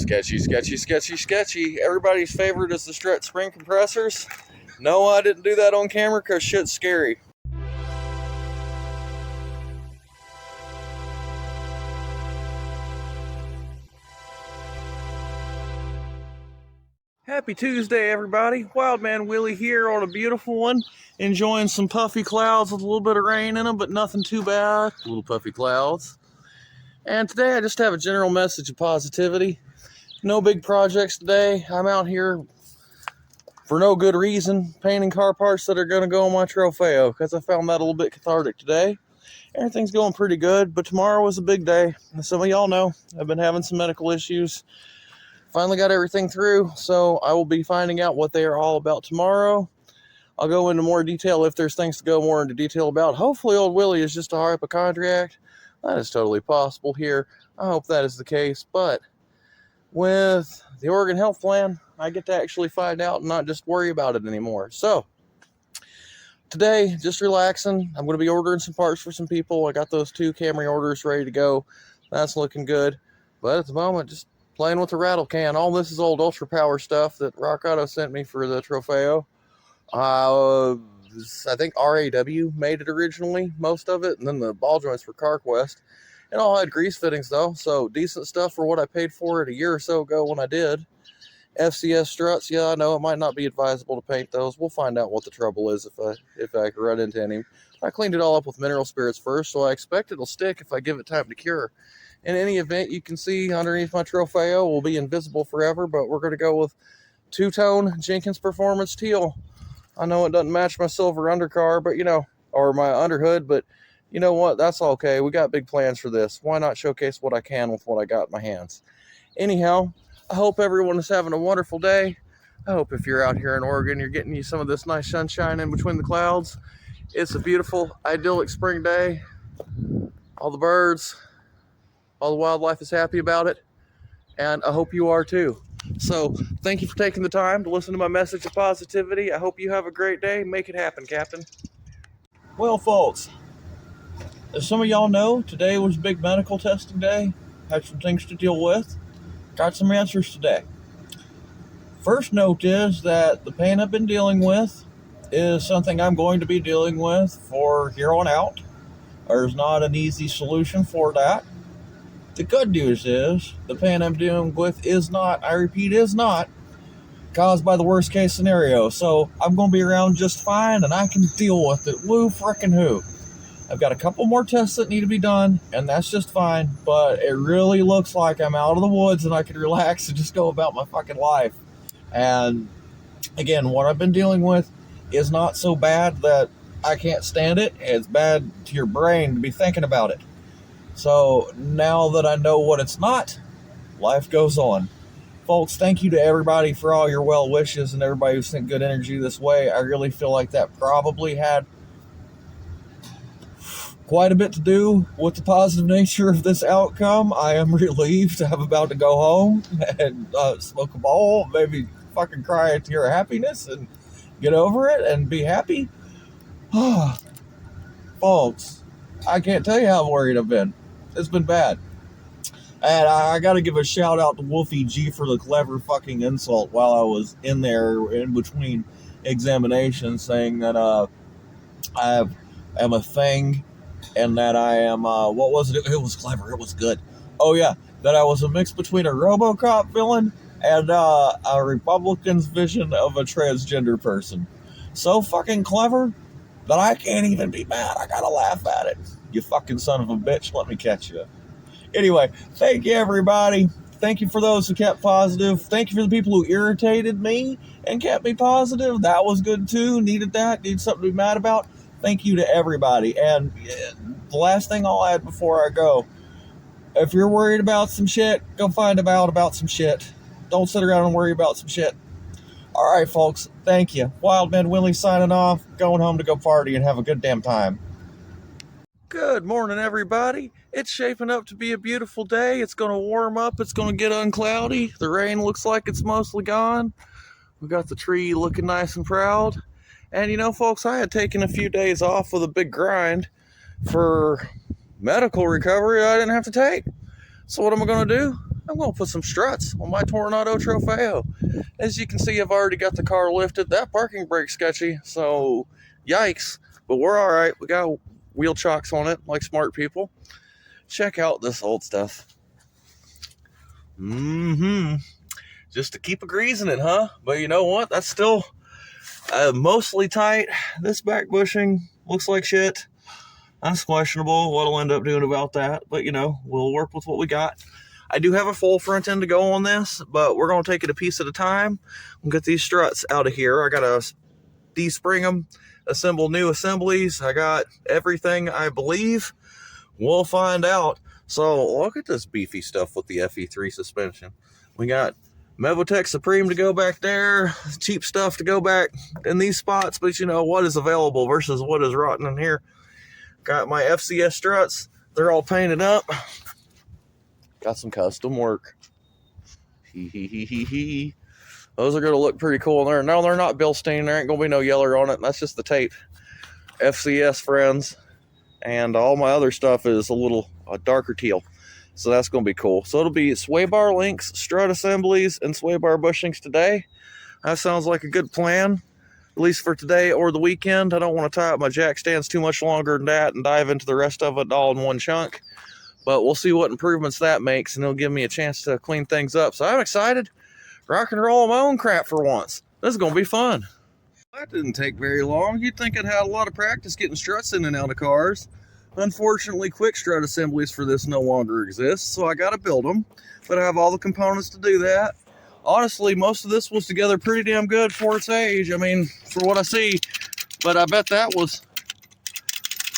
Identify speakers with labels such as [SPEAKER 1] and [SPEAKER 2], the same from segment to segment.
[SPEAKER 1] Sketchy, sketchy, sketchy, sketchy. Everybody's favorite is the Strut spring compressors. No, I didn't do that on camera because shit's scary. Happy Tuesday, everybody. Wildman Willie here on a beautiful one. Enjoying some puffy clouds with a little bit of rain in them, but nothing too bad. Little puffy clouds. And today I just have a general message of positivity. No big projects today. I'm out here for no good reason, painting car parts that are going to go on my Trofeo, because I found that a little bit cathartic today. Everything's going pretty good, but tomorrow was a big day. As some of y'all know, I've been having some medical issues. Finally got everything through, so I will be finding out what they are all about tomorrow. I'll go into more detail if there's things to go more into detail about. Hopefully old Willie is just a hypochondriac. That is totally possible here. I hope that is the case, but with the Oregon Health Plan, I get to actually find out and not just worry about it anymore. So, today, just relaxing. I'm going to be ordering some parts for some people. I got those 2 Camry orders ready to go. That's looking good. But at the moment, just playing with the rattle can. All this is old Ultra Power stuff that Rock Auto sent me for the Trofeo. I think RAW made it originally, most of it, and then the ball joints were CarQuest. It all had grease fittings though, so decent stuff for what I paid for it a year or so ago when I did. FCS struts, yeah, I know it might not be advisable to paint those. We'll find out what the trouble is if I can run into any. I cleaned it all up with mineral spirits first, so I expect it'll stick if I give it time to cure. In any event, you can see underneath my Trofeo will be invisible forever, but we're going to go with 2-tone Jenkins Performance Teal. I know it doesn't match my silver undercar, but or my underhood, but you know what? That's okay. We got big plans for this. Why not showcase what I can with what I got in my hands? Anyhow, I hope everyone is having a wonderful day. I hope if you're out here in Oregon, you're getting you some of this nice sunshine in between the clouds. It's a beautiful, idyllic spring day. All the birds, all the wildlife is happy about it. And I hope you are too. So, thank you for taking the time to listen to my message of positivity. I hope you have a great day. Make it happen, Captain. Well, folks, as some of y'all know, today was big medical testing day. Had some things to deal with. Got some answers today. First note is that the pain I've been dealing with is something I'm going to be dealing with for here on out. There's not an easy solution for that. The good news is the pain I'm dealing with is not, I repeat, is not caused by the worst case scenario. So I'm going to be around just fine and I can deal with it. Woo frickin' who. I've got a couple more tests that need to be done, and that's just fine, but it really looks like I'm out of the woods and I can relax and just go about my fucking life. And again, what I've been dealing with is not so bad that I can't stand it. It's bad to your brain to be thinking about it. So now that I know what it's not, life goes on. Folks, thank you to everybody for all your well wishes and everybody who sent good energy this way. I really feel like that probably had quite a bit to do with the positive nature of this outcome. I am relieved. I'm about to go home and smoke a bowl, maybe fucking cry a tear of happiness and get over it and be happy. Folks, I can't tell you how worried I've been. It's been bad. And I got to give a shout out to Wolfie G for the clever fucking insult while I was in there in between examinations, saying that I am a thing. And that I am, what was it? It was clever. It was good. Oh, yeah. That I was a mix between a RoboCop villain and a Republican's vision of a transgender person. So fucking clever that I can't even be mad. I gotta laugh at it. You fucking son of a bitch. Let me catch you. Anyway, thank you, everybody. Thank you for those who kept positive. Thank you for the people who irritated me and kept me positive. That was good, too. Needed that. Needed something to be mad about. Thank you to everybody. And the last thing I'll add before I go, if you're worried about some shit, go find out about some shit. Don't sit around and worry about some shit. All right, folks. Thank you. Wildman Willie signing off. Going home to go party and have a good damn time. Good morning, everybody. It's shaping up to be a beautiful day. It's going to warm up. It's going to get uncloudy. The rain looks like it's mostly gone. We got the tree looking nice and proud. And folks, I had taken a few days off with a big grind for medical recovery I didn't have to take. So what am I going to do? I'm going to put some struts on my Toronado Trofeo. As you can see, I've already got the car lifted. That parking brake's sketchy, so yikes. But we're all right. We got wheel chocks on it, like smart people. Check out this old stuff. Just to keep a grease in it, huh? But you know what? That's still mostly tight. This back bushing looks like shit. That's questionable what I'll end up doing about that. But, you know, we'll work with what we got. I do have a full front end to go on this, but we're going to take it a piece at a time. We'll get these struts out of here. I got to de-spring them, assemble new assemblies. I got everything, I believe. We'll find out. So look at this beefy stuff with the FE3 suspension. We got Mevotech Supreme to go back there, cheap stuff to go back in these spots, but you know what is available versus what is rotten in here. Got my FCS struts. They're all painted up. Got some custom work. Those are going to look pretty cool in there. No, they're not Bilstein. There ain't going to be no yeller on it. That's just the tape. FCS friends. And all my other stuff is a darker teal. So that's going to be cool. So it'll be sway bar links, strut assemblies, and sway bar bushings today. That sounds like a good plan, at least for today or the weekend. I don't want to tie up my jack stands too much longer than that and dive into the rest of it all in one chunk. But we'll see what improvements that makes, and it'll give me a chance to clean things up. So I'm excited. Rock and roll my own crap for once. This is going to be fun. That didn't take very long. You'd think I'd had a lot of practice getting struts in and out of cars. Unfortunately, quick strut assemblies for this no longer exist, so I got to build them. But I have all the components to do that. Honestly, most of this was together pretty damn good for its age. I mean, for what I see. But I bet that was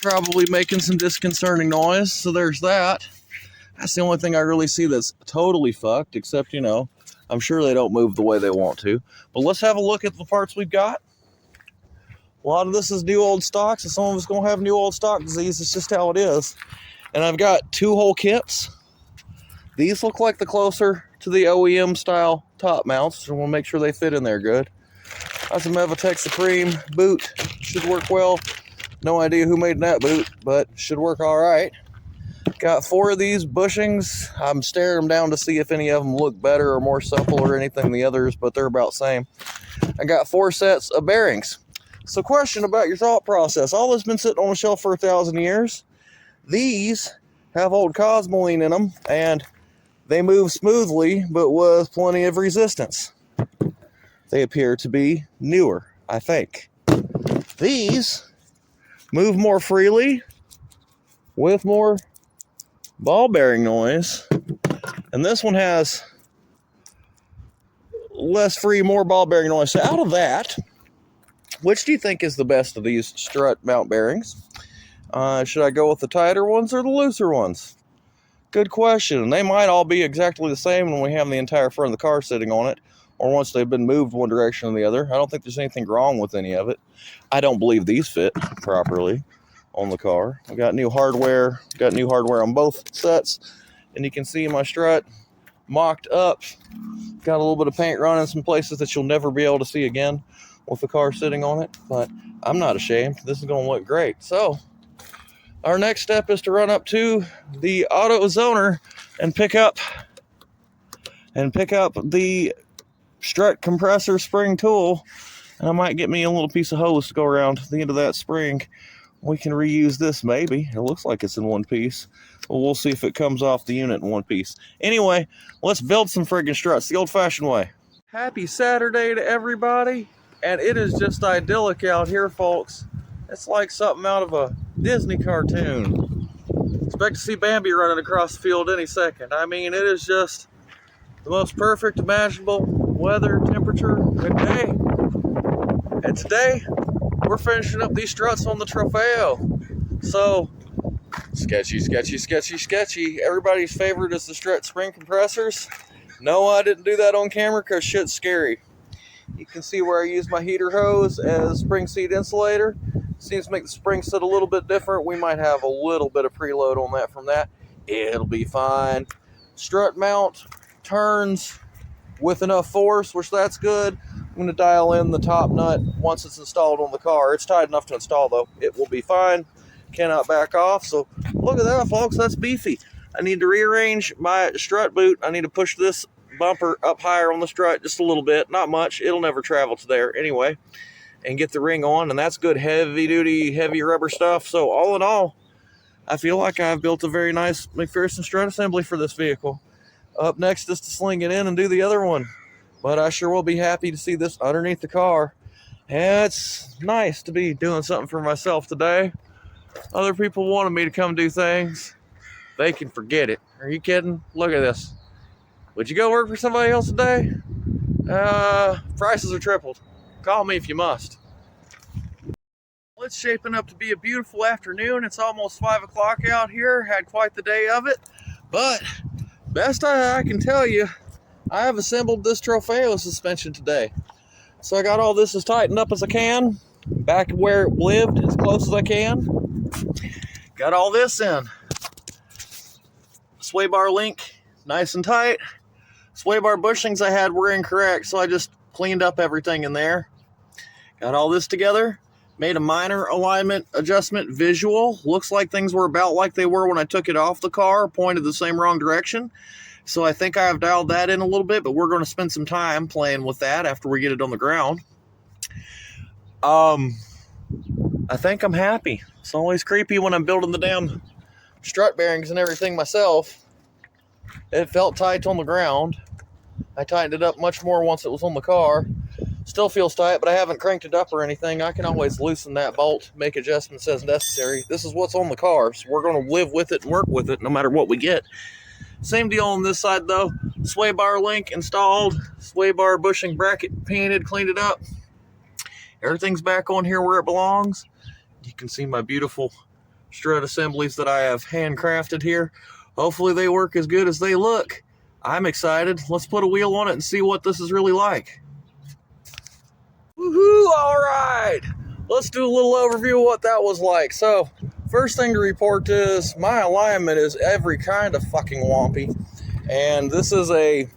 [SPEAKER 1] probably making some disconcerting noise, so there's that. That's the only thing I really see that's totally fucked, except, you know, I'm sure they don't move the way they want to. But let's have a look at the parts we've got. A lot of this is new old stock, so some of it's going to have new old stock disease. It's just how it is. And I've got 2-hole kits. These look like the closer to the OEM style top mounts, so we'll make sure they fit in there good. That's a Mevotech Supreme boot. Should work well. No idea who made that boot, but should work all right. Got 4 of these bushings. I'm staring them down to see if any of them look better or more supple or anything than the others, but they're about the same. I got 4 sets of bearings. So question about your thought process. All this has been sitting on a shelf for 1,000 years. These have old cosmoline in them, and they move smoothly, but with plenty of resistance. They appear to be newer, I think. These move more freely with more ball bearing noise, and this one has less free, more ball bearing noise. So out of that, which do you think is the best of these strut mount bearings? Should I go with the tighter ones or the looser ones? Good question. They might all be exactly the same when we have the entire front of the car sitting on it, or once they've been moved one direction or the other. I don't think there's anything wrong with any of it. I don't believe these fit properly on the car. I got new hardware. Got new hardware on both sets, and you can see my strut mocked up. Got a little bit of paint running in some places that you'll never be able to see again with the car sitting on it, but I'm not ashamed. This is going to look great. So our next step is to run up to the AutoZoner and pick up the strut compressor spring tool, and I might get me a little piece of hose to go around the end of that spring. We can reuse this, maybe. It looks like it's in one piece. Well, we'll see if it comes off the unit in one piece. Anyway, let's build some friggin' struts the old-fashioned way. Happy Saturday to everybody, and it is just idyllic out here, folks. It's like something out of a Disney cartoon. Expect to see Bambi running across the field any second. I mean, it is just the most perfect imaginable weather, temperature, and day. And today, we're finishing up these struts on the Trofeo. So, sketchy, sketchy, sketchy, sketchy. Everybody's favorite is the Strut spring compressors. No, I didn't do that on camera because shit's scary. You can see where I use my heater hose as spring seat insulator. Seems to make the spring sit a little bit different. We might have a little bit of preload on that from that. It'll be fine. Strut mount turns with enough force, which that's good. I'm going to dial in the top nut once it's installed on the car. It's tight enough to install, though. It will be fine. Cannot back off. So look at that, folks. That's beefy. I need to rearrange my strut boot. I need to push this bumper up higher on the strut just a little bit. Not much. It'll never travel to there anyway. And get the ring on. And that's good heavy-duty, heavy rubber stuff. So all in all, I feel like I've built a very nice McPherson strut assembly for this vehicle. Up next is to sling it in and do the other one. But I sure will be happy to see this underneath the car. And it's nice to be doing something for myself today. Other people wanted me to come do things. They can forget it. Are you kidding? Look at this. Would you go work for somebody else today? Prices are tripled. Call me if you must. Well, it's shaping up to be a beautiful afternoon. It's almost 5 o'clock out here. Had quite the day of it. But best I can tell you, I have assembled this Trofeo suspension today. So I got all this as tightened up as I can. Back where it lived as close as I can. Got all this in. Sway bar link, nice and tight. Sway bar bushings I had were incorrect, so I just cleaned up everything in there. Got all this together. Made a minor alignment adjustment visual. Looks like things were about like they were when I took it off the car, pointed the same wrong direction. So I think I've dialed that in a little bit, but we're going to spend some time playing with that after we get it on the ground. I think I'm happy. It's always creepy when I'm building the damn strut bearings and everything myself. It felt tight on the ground. I tightened it up much more once it was on the car. Still feels tight, but I haven't cranked it up or anything. I can always loosen that bolt, make adjustments as necessary. This is what's on the car, so we're going to live with it and work with it no matter what we get. Same deal on this side though. Sway bar link installed, sway bar bushing bracket painted, cleaned it up. Everything's back on here where it belongs. You can see my beautiful strut assemblies that I have handcrafted here. Hopefully they work as good as they look. I'm excited. Let's put a wheel on it and see what this is really like. Woohoo! All right. Let's do a little overview of what that was like. So, first thing to report is my alignment is every kind of fucking wompy. And this is a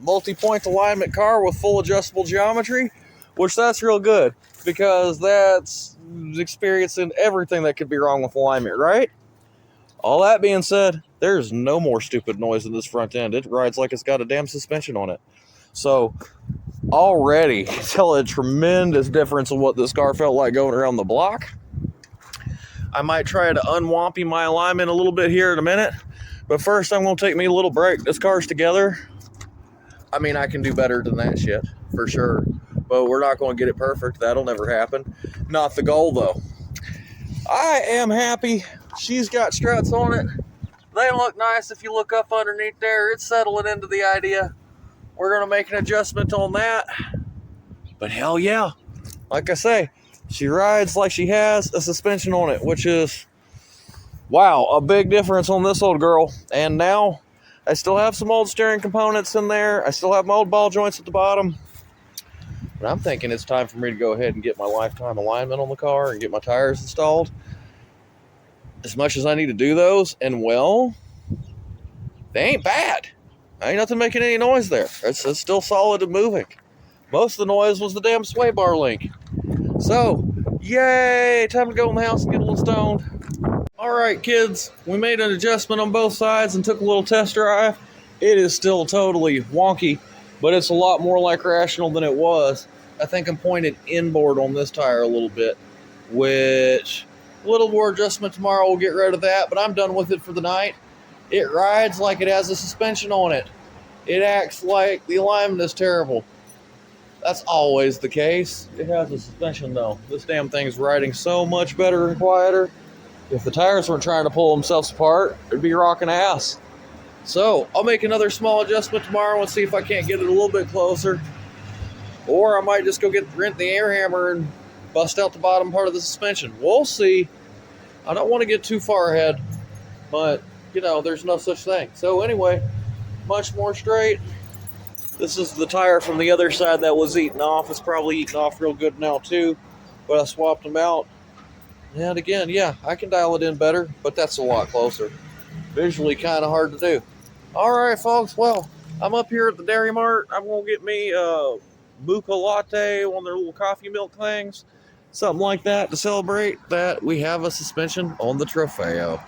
[SPEAKER 1] multi-point alignment car with full adjustable geometry, which that's real good because that's experiencing everything that could be wrong with alignment, right? All that being said, there's no more stupid noise in this front end. It rides like it's got a damn suspension on it. So, already tell a tremendous difference in what this car felt like going around the block. I might try to unwompy my alignment a little bit here in a minute, but first I'm going to take me a little break. This car's together. I mean, I can do better than that shit, for sure, but we're not going to get it perfect. That'll never happen. Not the goal, though. I am happy. She's got struts on it. They look nice if you look up underneath there. It's settling into the idea. We're going to make an adjustment on that. But hell yeah. Like I say, she rides like she has a suspension on it, which is, wow, a big difference on this old girl. And now I still have some old steering components in there. I still have my old ball joints at the bottom. But I'm thinking it's time for me to go ahead and get my lifetime alignment on the car and get my tires installed. As much as I need to do those, and well, they ain't bad. Ain't nothing making any noise there. It's still solid and moving. Most of the noise was the damn sway bar link. So, yay! Time to go in the house and get a little stoned. Alright, kids. We made an adjustment on both sides and took a little test drive. It is still totally wonky, but it's a lot more like rational than it was. I think I'm pointed inboard on this tire a little bit, which a little more adjustment tomorrow will get rid of that, but I'm done with it for the night. It rides like it has a suspension on it. It acts like the alignment is terrible. That's always the case. It has a suspension though. This damn thing's riding so much better and quieter. If the tires weren't trying to pull themselves apart, it'd be rocking ass. So I'll make another small adjustment tomorrow and see if I can't get it a little bit closer. Or I might just go rent the air hammer and bust out the bottom part of the suspension. We'll see. I don't want to get too far ahead, but you know, there's no such thing. So anyway, much more straight. This is the tire from the other side that was eaten off. It's probably eaten off real good now too, but I swapped them out. And again, yeah, I can dial it in better, but that's a lot closer. Visually kind of hard to do. All right, folks. Well, I'm up here at the Dairy Mart. I'm going to get me a mocha latte, one of their little coffee milk things, something like that to celebrate that we have a suspension on the Trofeo.